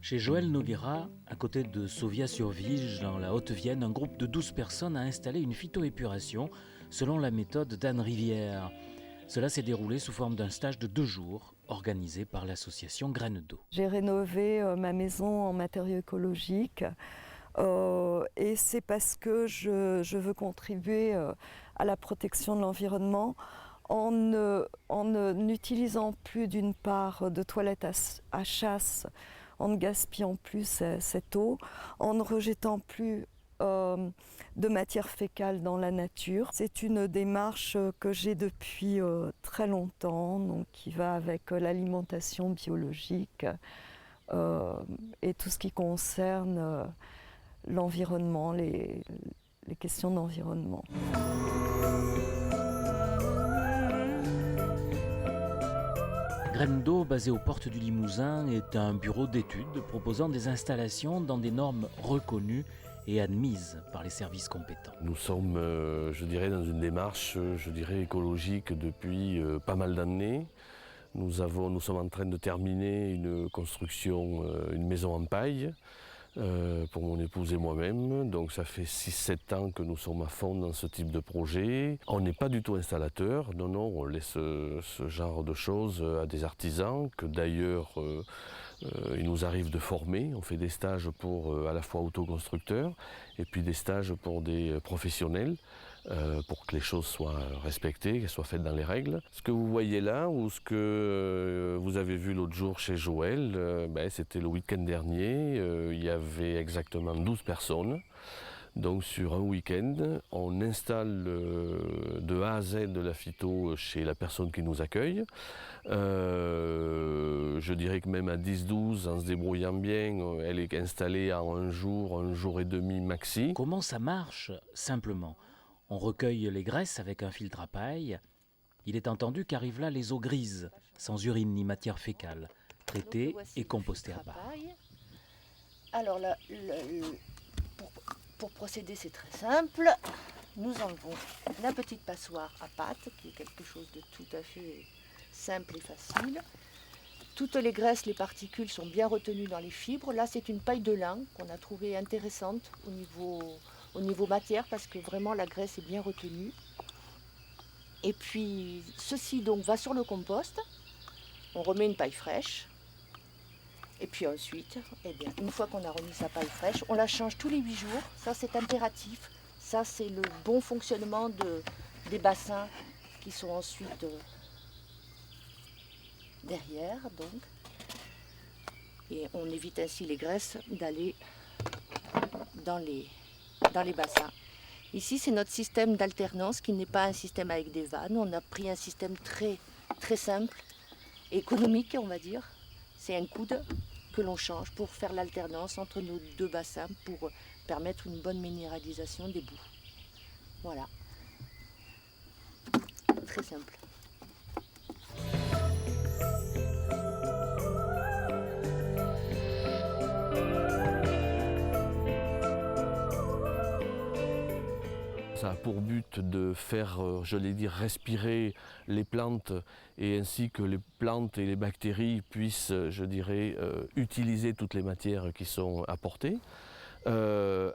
Chez Joël Noguera, à côté de Sauvia-sur-Vige, dans la Haute-Vienne, un groupe de 12 personnes a installé une phytoépuration selon la méthode d'Anne Rivière. Cela s'est déroulé sous forme d'un stage de 2 jours, organisé par l'association Graines d'eau. J'ai rénové ma maison en matériaux écologiques et c'est parce que je veux contribuer à la protection de l'environnement en n'utilisant plus d'une part de toilettes à chasse, en ne gaspillant plus cette eau, en ne rejetant plus de matière fécale dans la nature. C'est une démarche que j'ai depuis très longtemps, donc qui va avec l'alimentation biologique et tout ce qui concerne l'environnement, les questions d'environnement. Graines d'eau, basée aux portes du Limousin, est un bureau d'études proposant des installations dans des normes reconnues et admises par les services compétents. Nous sommes, dans une démarche, écologique depuis pas mal d'années. Nous sommes en train de terminer une construction, une maison en paille, pour mon épouse et moi-même. Donc ça fait 6-7 ans que nous sommes à fond dans ce type de projet. On n'est pas du tout installateur, non, on laisse ce genre de choses à des artisans que d'ailleurs il nous arrive de former. On fait des stages pour à la fois autoconstructeurs et puis des stages pour des professionnels pour que les choses soient respectées, qu'elles soient faites dans les règles. Ce que vous voyez là ou ce que vous avez vu l'autre jour chez Joël, c'était le week-end dernier. Il y avait exactement 12 personnes. Donc sur un week-end, on installe de A à Z de la phyto chez la personne qui nous accueille. Je dirais que même à 10-12, en se débrouillant bien, elle est installée en un jour et demi maxi. Comment ça marche? Simplement, on recueille les graisses avec un filtre à paille. Il est entendu qu'arrivent là les eaux grises, sans urine ni matière fécale, traitées et compostées à part. Alors là, pour procéder, c'est très simple. Nous enlevons la petite passoire à pâte, qui est quelque chose de tout à fait simple et facile. Toutes les graisses, les particules sont bien retenues dans les fibres. Là, c'est une paille de lin qu'on a trouvée intéressante au niveau matière, parce que vraiment la graisse est bien retenue. Et puis, ceci donc va sur le compost. On remet une paille fraîche. Et puis ensuite, une fois qu'on a remis sa paille fraîche, on la change tous les 8 jours. Ça, c'est impératif. Ça, c'est le bon fonctionnement des bassins qui sont ensuite derrière. Donc. Et on évite ainsi les graisses d'aller dans les bassins. Ici, c'est notre système d'alternance qui n'est pas un système avec des vannes. On a pris un système très, très simple, économique, on va dire. C'est un coude que l'on change pour faire l'alternance entre nos 2 bassins pour permettre une bonne minéralisation des boues. Voilà. Très simple. Ça a pour but de faire, respirer les plantes et ainsi que les plantes et les bactéries puissent, utiliser toutes les matières qui sont apportées.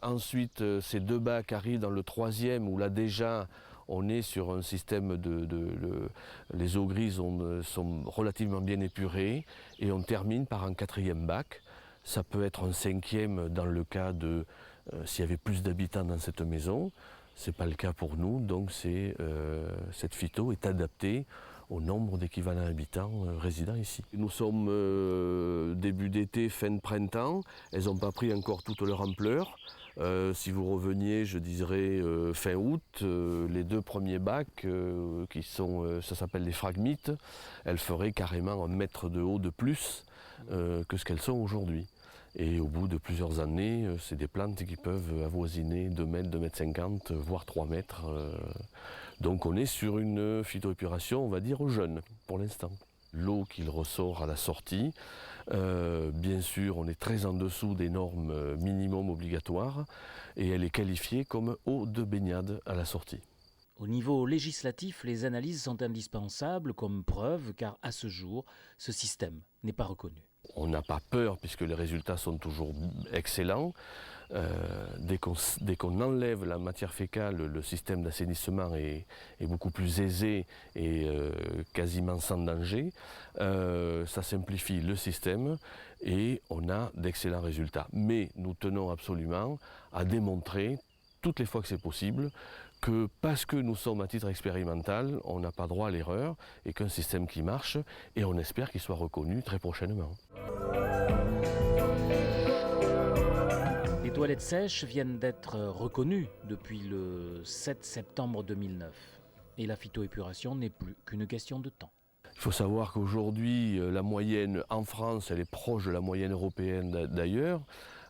Ensuite, ces 2 bacs arrivent dans le 3e où là déjà on est sur un système les eaux grises sont relativement bien épurées et on termine par un 4e bac. Ça peut être un 5e dans le cas de s'il y avait plus d'habitants dans cette maison. Ce n'est pas le cas pour nous, donc cette phyto est adaptée au nombre d'équivalents habitants résidant ici. Nous sommes début d'été, fin de printemps, elles n'ont pas pris encore toute leur ampleur. Si vous reveniez, je dirais fin août, les 2 premiers bacs, ça s'appelle les phragmites, elles feraient carrément 1 mètre de haut de plus que ce qu'elles sont aujourd'hui. Et au bout de plusieurs années, c'est des plantes qui peuvent avoisiner 2 mètres, 2 mètres 50, voire 3 mètres. Donc on est sur une phytoépuration, on va dire, jeune pour l'instant. L'eau qu'il ressort à la sortie, bien sûr, on est très en dessous des normes minimum obligatoires et elle est qualifiée comme eau de baignade à la sortie. Au niveau législatif, les analyses sont indispensables comme preuve car à ce jour, ce système n'est pas reconnu. On n'a pas peur puisque les résultats sont toujours excellents. Dès qu'on enlève la matière fécale, le système d'assainissement est beaucoup plus aisé et quasiment sans danger. Ça simplifie le système et on a d'excellents résultats. Mais nous tenons absolument à démontrer, toutes les fois que c'est possible, que parce que nous sommes à titre expérimental, on n'a pas droit à l'erreur et qu'un système qui marche, et on espère qu'il soit reconnu très prochainement. Les toilettes sèches viennent d'être reconnues depuis le 7 septembre 2009. Et la phytoépuration n'est plus qu'une question de temps. Il faut savoir qu'aujourd'hui, la moyenne en France, elle est proche de la moyenne européenne d'ailleurs.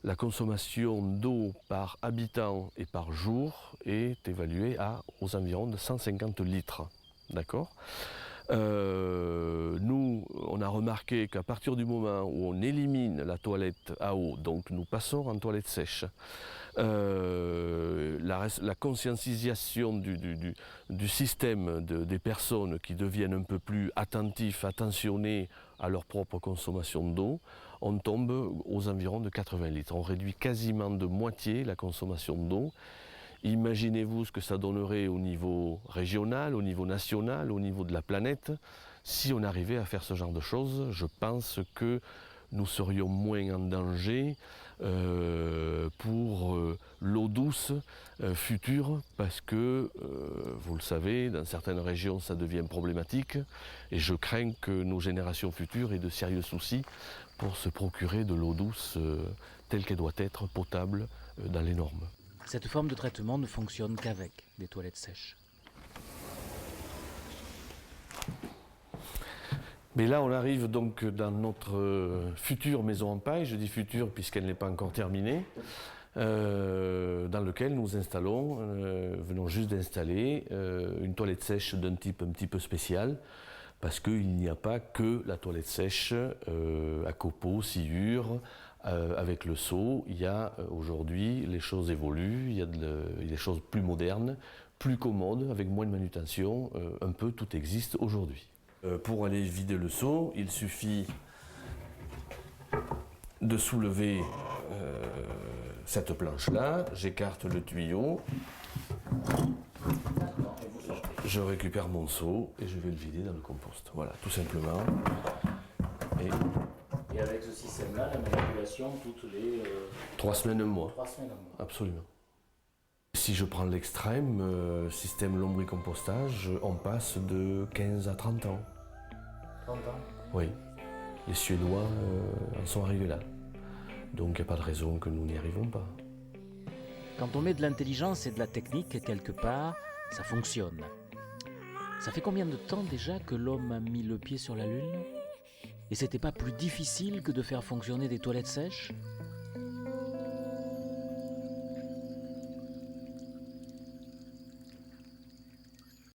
La consommation d'eau par habitant et par jour est évaluée aux environs de 150 litres. D'accord ? Nous, on a remarqué qu'à partir du moment où on élimine la toilette à eau, donc nous passons en toilette sèche, la conscientisation du système des personnes qui deviennent un peu plus attentifs, attentionnés à leur propre consommation d'eau, on tombe aux environs de 80 litres. On réduit quasiment de moitié la consommation d'eau. Imaginez-vous ce que ça donnerait au niveau régional, au niveau national, au niveau de la planète. Si on arrivait à faire ce genre de choses, je pense que nous serions moins en danger pour l'eau douce future, parce que, vous le savez, dans certaines régions ça devient problématique, et je crains que nos générations futures aient de sérieux soucis pour se procurer de l'eau douce telle qu'elle doit être, potable, dans les normes. Cette forme de traitement ne fonctionne qu'avec des toilettes sèches. Mais là, on arrive donc dans notre future maison en paille, je dis future puisqu'elle n'est pas encore terminée, dans lequel nous installons, venons juste d'installer une toilette sèche d'un type un petit peu spécial, parce qu'il n'y a pas que la toilette sèche à copeaux, sciure, avec le seau. Il y a aujourd'hui, les choses évoluent, il y a des choses plus modernes, plus commodes, avec moins de manutention, un peu tout existe aujourd'hui. Pour aller vider le seau, il suffit de soulever cette planche-là, j'écarte le tuyau, je récupère mon seau et je vais le vider dans le compost. Voilà, tout simplement. Et avec ce système-là, la manipulation toutes les 3 semaines, un mois. 3 semaines. Absolument. Si je prends l'extrême, système lombricompostage, on passe de 15 à 30 ans. 30 ans. Oui. Les Suédois en sont arrivés là. Donc il n'y a pas de raison que nous n'y arrivons pas. Quand on met de l'intelligence et de la technique quelque part, ça fonctionne. Ça fait combien de temps déjà que l'homme a mis le pied sur la Lune ? Et c'était pas plus difficile que de faire fonctionner des toilettes sèches ?